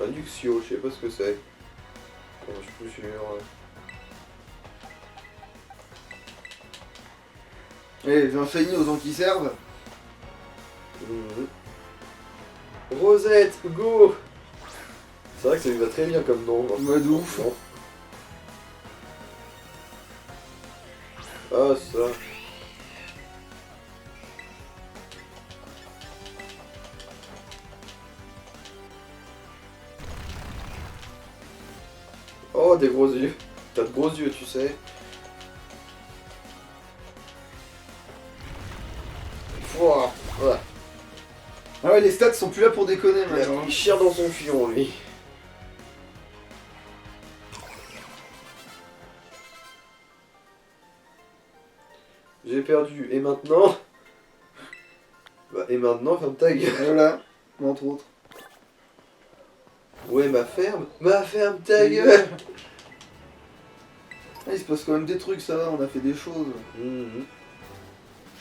S2: Un Luxio, je sais pas ce que c'est. Bon, je suis plus sûr.
S1: Eh, j'ai un shiny aux gens qui servent.
S2: Rosette, go! C'est vrai que ça lui va très bien comme nom.
S1: Ouais, de ouf.
S2: Ah, ça. Oh, des gros yeux. T'as de gros yeux, tu sais. Pouah, voilà.
S1: Ah ouais, les stats sont plus là pour déconner maintenant.
S2: Il chire dans son fion, lui. J'ai perdu. Et maintenant? Bah, et maintenant, ferme ta gueule.
S1: Voilà, entre autres.
S2: Ouais, ma ferme? Ma ferme ta gueule!
S1: Ah, il se passe quand même des trucs, ça va, on a fait des choses.
S2: Mhm.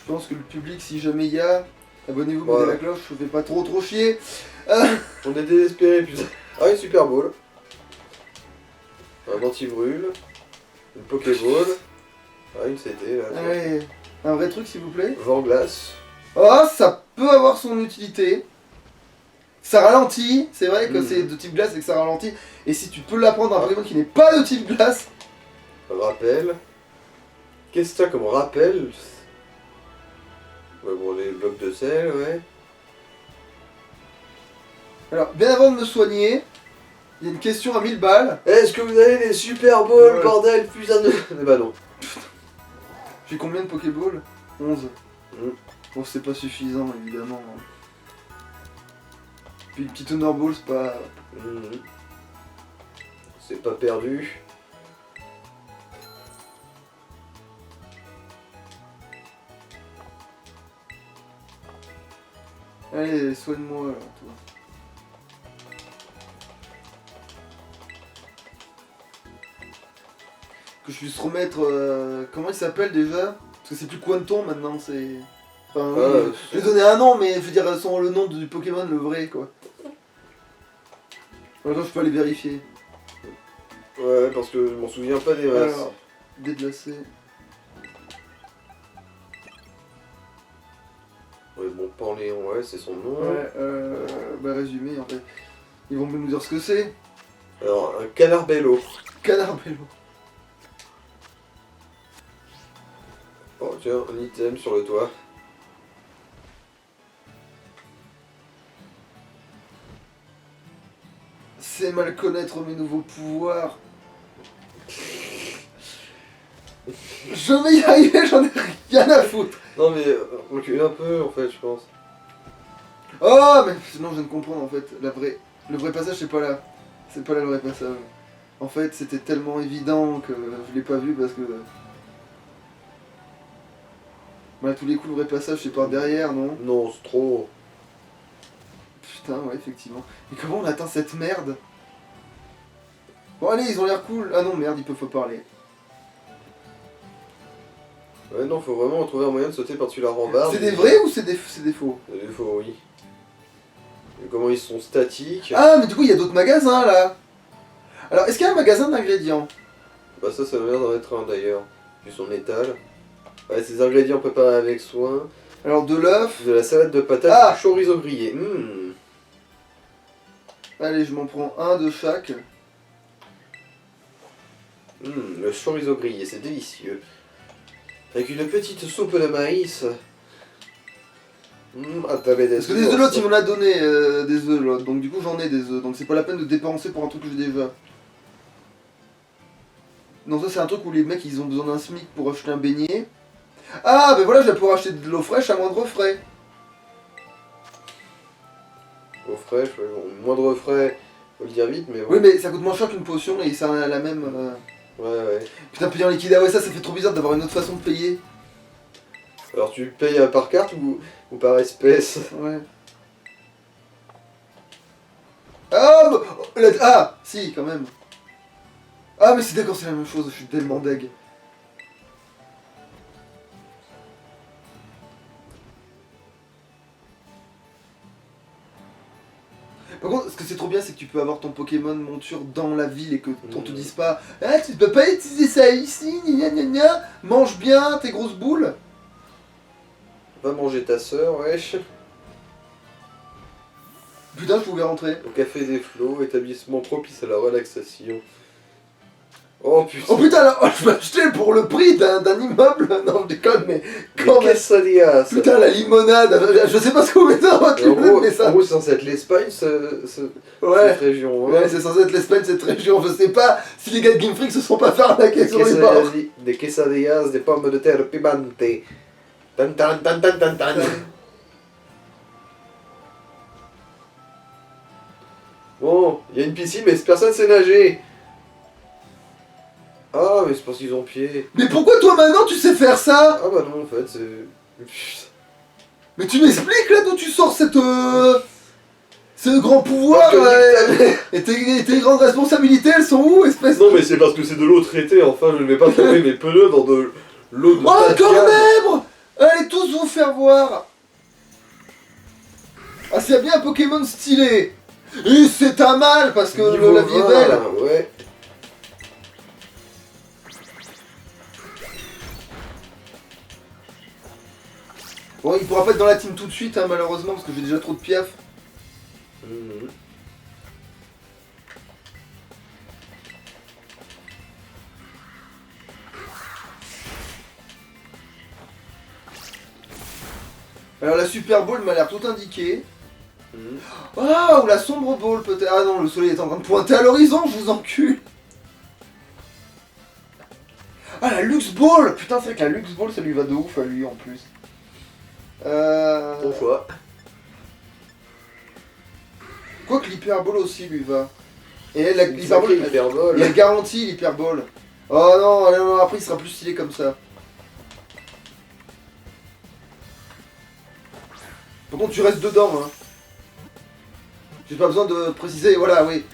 S1: Je pense que le public, si jamais il y a, abonnez-vous,
S2: Ouais.
S1: mettez la cloche, je fais pas trop chier.
S2: On est désespérés, putain. Ah, une Super Ball. Un anti-brûle. Une Pokéball. Ah, une CT, là. tiens.
S1: Allez, un vrai truc s'il vous plaît.
S2: Vent glace.
S1: Oh, ça peut avoir son utilité. Ça ralentit, c'est vrai que
S2: Mhm.
S1: c'est de type glace et que ça ralentit. Et si tu peux l'apprendre à un Pokémon qui n'est pas de type glace,
S2: Rappel. Qu'est-ce que t'as comme rappel? Ouais, bon, les blocs de sel, ouais.
S1: alors bien avant de me soigner, il y a une question à 1000 balles.
S2: Est-ce que vous avez des Super Balls,
S1: Ouais.
S2: bordel, plus un... Bah non.
S1: J'ai combien de Pokéballs 11.
S2: Mhm.
S1: Bon, c'est pas suffisant évidemment. Puis le petit Honor Ball, c'est pas.
S2: Mhm. C'est pas perdu.
S1: Allez, soigne-moi là, toi. Que je puisse remettre. Comment il s'appelle déjà? Parce que c'est plus Quanton maintenant, c'est. Enfin, oui,
S2: Ah,
S1: je lui ai donné un nom, mais je veux dire, le nom du Pokémon, le vrai quoi. Attends, je peux aller vérifier.
S2: Ouais, parce que je m'en souviens pas des masses.
S1: Alors, déglacé.
S2: Ouais, bon, Panléon, ouais, c'est son nom.
S1: Ouais, bah résumé en fait. Ils vont nous dire ce que c'est.
S2: Alors, un Canarbello.
S1: Canard Bello.
S2: Oh, tiens, un item sur le toit.
S1: C'est mal connaître mes nouveaux pouvoirs. Je vais y arriver, j'en ai rien à foutre.
S2: Non, mais recule un peu, en fait, je pense.
S1: Oh, mais sinon je viens de comprendre en fait. Le vrai passage, c'est pas là. C'est pas là le vrai passage. En fait, c'était tellement évident que je l'ai pas vu parce que. Bah, à tous les coups, le vrai passage, c'est par derrière, non?
S2: Non, c'est trop.
S1: Putain, ouais, effectivement. Mais comment on atteint cette merde? Bon, allez, ils ont l'air cool. Ah non, merde, ils peuvent pas parler.
S2: Ouais, non, faut vraiment trouver un moyen de sauter par-dessus la rambarde.
S1: C'est des vrais ou c'est des faux?
S2: C'est des faux, oui. Et comment ils sont statiques.
S1: Ah, mais du coup, il y a d'autres magasins là. Alors, est-ce qu'il y a un magasin d'ingrédients?
S2: Bah ça m'a l'air d'en être un d'ailleurs. Puis son métal. Ouais, ces ingrédients préparés avec soin.
S1: Alors, de l'œuf.
S2: De la salade de patates,
S1: Ah
S2: du chorizo grillé.
S1: Allez, je m'en prends un de chaque.
S2: Le chorizo grillé, c'est délicieux. Avec une petite soupe de maïs. Attendez,
S1: Parce que des œufs l'autre, il m'en a donné des œufs l'autre. Donc, du coup, j'en ai des œufs. Donc, c'est pas la peine de dépenser pour un truc que j'ai déjà. Non, ça, c'est un truc où les mecs, ils ont besoin d'un SMIC pour acheter un beignet. Ah, ben voilà, je vais pouvoir acheter de l'eau fraîche à moindre frais.
S2: Eau fraîche, ouais, bon, moindre frais, faut le dire vite, mais bon.
S1: Oui, mais ça coûte moins cher qu'une potion et ça a la même.
S2: Ouais, ouais.
S1: Putain, payer en liquide, ah ouais, ça fait trop bizarre d'avoir une autre façon de payer.
S2: Alors tu payes par carte ou par espèce?
S1: Ouais. Ah, ah, si, quand même. Ah, mais c'est d'accord, c'est la même chose, je suis tellement deg. Par contre, ce que c'est trop bien, c'est que tu peux avoir ton Pokémon monture dans la ville et que on te dise pas ah, tu peux pas utiliser ça ici, gna gna gna, mange bien tes grosses boules.
S2: Va manger ta sœur, wesh.
S1: Putain, je pouvais rentrer.
S2: Au Café des Flots, établissement propice à la relaxation. Oh putain.
S1: Oh putain, là, oh, je vais acheter pour le prix d'un immeuble. Non, je déconne, mais quand
S2: Mais
S1: même.
S2: quesadillas.
S1: Putain, la limonade, je sais pas ce que vous mettez dans votre
S2: En
S1: limonade,
S2: gros,
S1: mais ça.
S2: en gros, c'est censé être l'Espagne,
S1: Ouais.
S2: cette région.
S1: Ouais, c'est censé être l'Espagne, cette région. Je sais pas si les gars de Game Freak se sont pas fait arnaquer sur les bords.
S2: Des quesadillas, des pommes de terre pimante. Tan tan tan tan tan tan. Bon, il y a une piscine, mais personne sait nager. Ah, mais c'est parce qu'ils ont pied.
S1: Mais pourquoi toi maintenant tu sais faire ça?
S2: Ah bah non, en fait, c'est... Putain.
S1: Mais tu m'expliques là d'où tu sors cette C'est le grand pouvoir et tes grandes responsabilités, elles sont où, espèce de...
S2: Non mais c'est parce que c'est de l'eau traitée, enfin je ne vais pas tomber mes pneus dans de l'eau de
S1: Oh,
S2: bas de gamme.
S1: Cornèbre! Allez tous vous faire voir. Ah, c'est bien un Pokémon stylé. Et c'est un mal, parce que
S2: Niveau
S1: la vie est
S2: 20,
S1: belle.
S2: Ouais.
S1: Bon, il pourra pas être dans la team tout de suite, hein, malheureusement, parce que j'ai déjà trop de piaf.
S2: Mhm.
S1: Alors la Super Ball m'a l'air tout indiqué.
S2: Mhm.
S1: Ah, ou la Sombre Ball peut-être. Ah non, le soleil est en train de pointer à l'horizon, je vous encule. Ah, la Lux Ball. Putain, c'est vrai que la Lux Ball, ça lui va de ouf à lui, en plus.
S2: Ton choix.
S1: Quoi que l'Hyper Ball aussi lui va. Et la
S2: Une
S1: l'Hyper Ball,
S2: sacrée hyperbole.
S1: il a garanti l'Hyper Ball. Oh non, non, non, après il sera plus stylé comme ça. Par contre, tu restes dedans, hein. J'ai pas besoin de préciser, voilà, oui.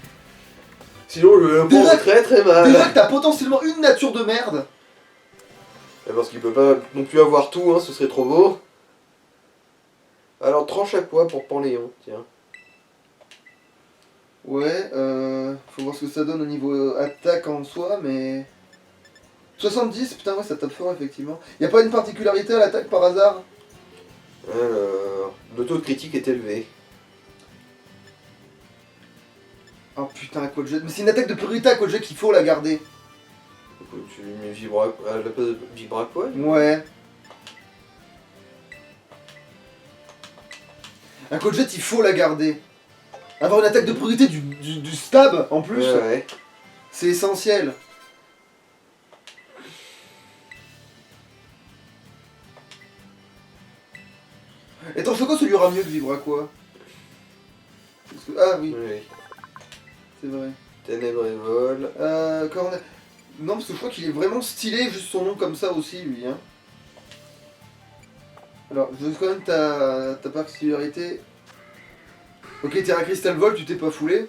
S2: Sinon je le
S1: Déjà-
S2: prends très très mal.
S1: Déjà que t'as potentiellement une nature de merde.
S2: Parce qu'il peut pas non plus avoir tout, hein, ce serait trop beau. Alors tranche à quoi pour Panléon, tiens.
S1: Ouais, faut voir ce que ça donne au niveau attaque en soi, mais... 70, putain, ouais, ça tape fort, effectivement. Y a pas une particularité à l'attaque par hasard?
S2: Alors, le taux de critique est élevé.
S1: Oh putain, Aquajet. Mais c'est une attaque de priorité Aquajet qu'il faut la garder.
S2: Du coup, tu mets Vibra à la place de Vibracoil.
S1: Ouais. Aquajet, il faut la garder. Avoir une attaque de priorité du stab, en plus,
S2: Ouais.
S1: c'est essentiel. Et Torchoco, ça lui aura mieux que Vibra quoi. Parce que... Ah oui,
S2: Oui.
S1: c'est vrai.
S2: Ténèbres et vol.
S1: Non, parce que je crois qu'il est vraiment stylé, juste son nom comme ça aussi, lui. Hein. Alors, je veux quand même ta particularité. Ok, Terra Crystal Vol, tu t'es pas foulé.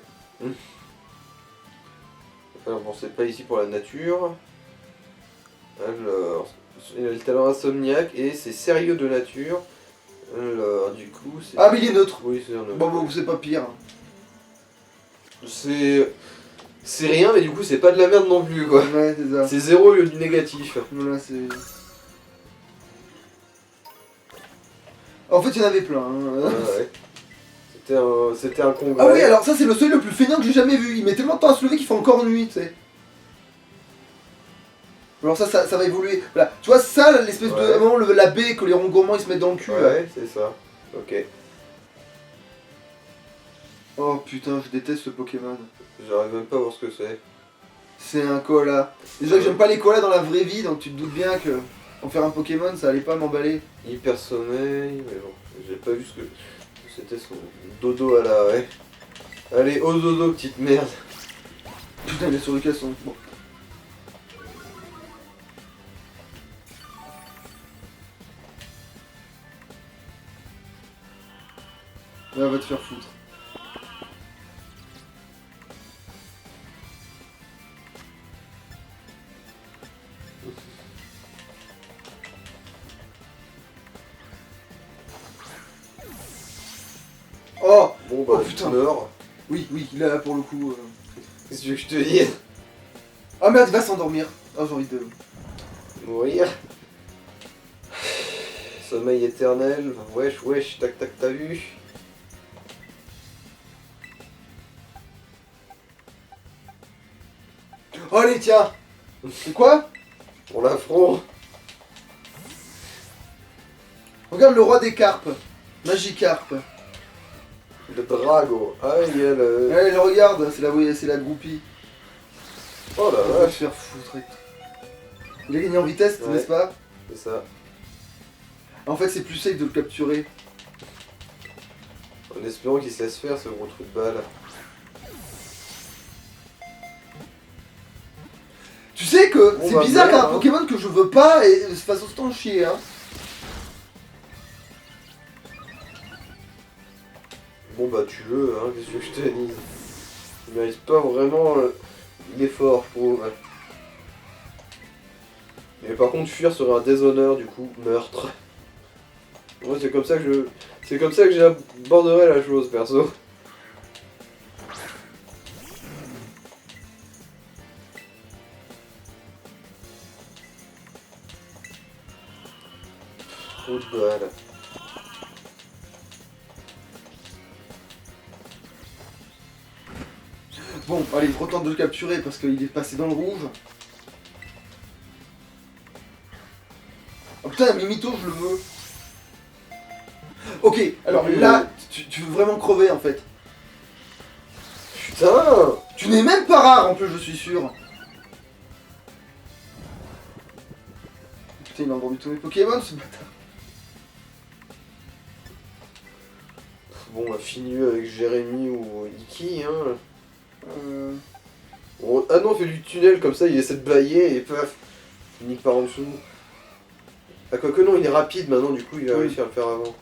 S2: Alors bon, c'est pas ici pour la nature. Alors, il a le talent insomniaque et c'est sérieux de nature. Alors, du coup, c'est...
S1: Ah, mais il est neutre.
S2: Oui, c'est un autre.
S1: Bon, c'est pas pire.
S2: C'est... C'est rien, mais du coup, c'est pas de la merde non plus, quoi.
S1: Ouais, c'est ça.
S2: C'est 0 au lieu du négatif.
S1: Voilà, c'est... En fait, il y en avait plein. Hein.
S2: Ouais. C'était un congrès.
S1: Ah oui, alors ça, c'est le seuil le plus feignant que j'ai jamais vu. Il met tellement de temps à se lever qu'il fait encore nuit, tu sais. Alors ça va évoluer. Voilà. Tu vois, ça, l'espèce de...
S2: Ouais.
S1: Vraiment, la baie que les ronds gourmands, ils se mettent dans le cul, là.
S2: Ouais, c'est ça. Ok.
S1: Oh putain, je déteste ce Pokémon.
S2: J'arrive même pas à voir ce que c'est.
S1: C'est un koala. Déjà que j'aime pas les koalas dans la vraie vie, donc tu te doutes bien que en faire un Pokémon, ça allait pas m'emballer.
S2: Hyper sommeil, mais bon, j'ai pas vu ce que c'était son dodo à la... Ouais. Allez, au dodo, petite merde.
S1: Putain, les suricats sont... Bon. Là, va te faire foutre. Oh!
S2: Bon bah,
S1: Oh,
S2: tu
S1: putain.
S2: meurs.
S1: Oui, là, pour le coup...
S2: Qu'est-ce que tu veux que je te dise?
S1: Ah merde, il va s'endormir. Oh, j'ai envie de...
S2: Mourir. Sommeil éternel. Wesh, tac, t'as vu?
S1: Oh, allez, tiens! C'est quoi?
S2: Pour l'affront.
S1: Regarde le roi des carpes. Magikarp.
S2: Le drago. Ah, il y a le...
S1: Allez, le regarde, c'est la groupie.
S2: Oh la
S1: On va
S2: vache,
S1: se faire foutre. Il a gagné en vitesse,
S2: Ouais.
S1: n'est-ce pas?
S2: c'est ça.
S1: En fait, c'est plus safe de le capturer.
S2: En espérant qu'il se laisse faire ce gros trou de balle.
S1: Tu sais que
S2: On
S1: c'est
S2: va
S1: bizarre
S2: voir,
S1: qu'un
S2: hein.
S1: Pokémon que je veux pas et se fasse autant chier, hein.
S2: Bon bah tu veux, hein, qu'est-ce que je te dis. Il mérite pas vraiment l'effort, je trouve. Mais par contre, fuir serait un déshonneur, du coup, meurtre. Moi, c'est comme ça que c'est comme ça que j'aborderais la chose, perso. Trop de balles.
S1: Bon, allez, je retente de le capturer parce qu'il est passé dans le rouge. Oh putain, Mimito, je le veux. Ok, alors
S2: Oui,
S1: là, tu veux vraiment crever en fait.
S2: Putain!
S1: Tu n'es même pas rare en plus, je suis sûr. Putain, il a endormi tous mes Pokémon, ce bâtard.
S2: Bon, on a fini avec Jérémy ou Iki, hein. Ah non, on fait du tunnel comme ça, il essaie de bailler et paf, il nique par en dessous. Ah, quoique non, il est rapide maintenant, du coup il va
S1: Oui.
S2: réussir à le faire avant.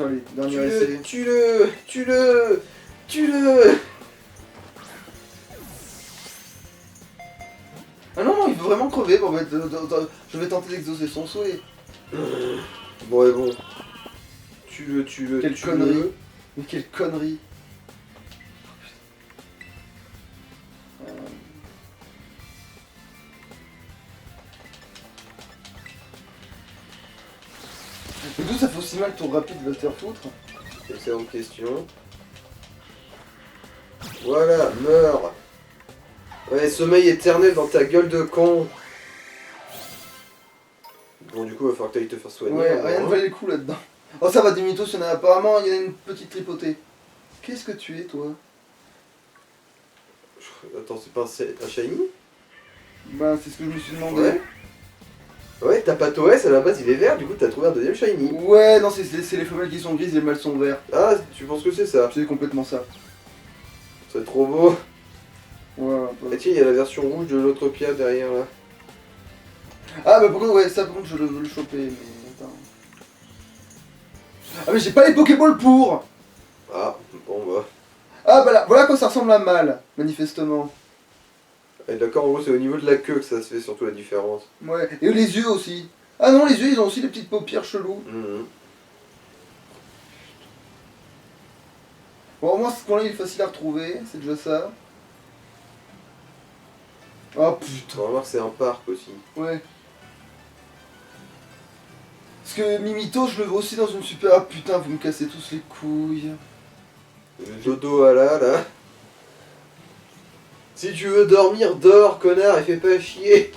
S1: Allez, dernier essai.
S2: Tue-le! Tue-le! Tue-le!
S1: Ah non, non, il veut vraiment crever. Bon, bah, je vais tenter d'exaucer son souhait.
S2: Bon, et bon. Tue-le, tue-le,
S1: Quelle
S2: tue-le.
S1: connerie. Mais quelle connerie. Mais d'où ça fait aussi mal ton rapide va te faire foutre?
S2: Excellente question. Voilà, meurs! Ouais, sommeil éternel dans ta gueule de con! Bon, du coup, il va falloir que tu ailles te faire soigner.
S1: Ouais,
S2: hein,
S1: rien ne
S2: hein.
S1: valait le coup là-dedans. Oh, ça va, des mythos, il y en a apparemment, il y en a une petite tripotée. Qu'est-ce que tu es, toi?
S2: Attends, c'est pas un shiny?
S1: Bah, c'est ce que je me suis demandé.
S2: Ouais. Ouais, t'as pas OS à la base, il est vert, du coup t'as trouvé un deuxième shiny.
S1: Ouais, non, c'est les femelles qui sont grises et les mâles sont verts.
S2: Ah, tu penses que c'est ça?
S1: C'est complètement ça.
S2: C'est trop beau.
S1: Ouais, un peu.
S2: Et tiens, il y a la version rouge de l'autre Pia derrière là.
S1: Ah, bah, par contre, ouais, ça, par contre, je veux le choper, mais attends. Ah, mais j'ai pas les Pokéballs pour!
S2: Ah, bon bah.
S1: Ah, bah là, voilà quoi ça ressemble à mâle, manifestement.
S2: Et d'accord, en gros, c'est au niveau de la queue que ça se fait surtout la différence.
S1: Ouais, et les yeux aussi. Ah non, les yeux, ils ont aussi des petites paupières cheloues.
S2: Mhm.
S1: Bon, au moins, ce qu'on là il est facile à retrouver, c'est déjà ça. Oh putain,
S2: On va voir que c'est un parc aussi.
S1: ouais. Parce que Mimito, je le vois aussi dans une super... Ah putain, vous me cassez tous les couilles.
S2: Le dodo à là. Si tu veux dormir, dors, connard, et fais pas chier.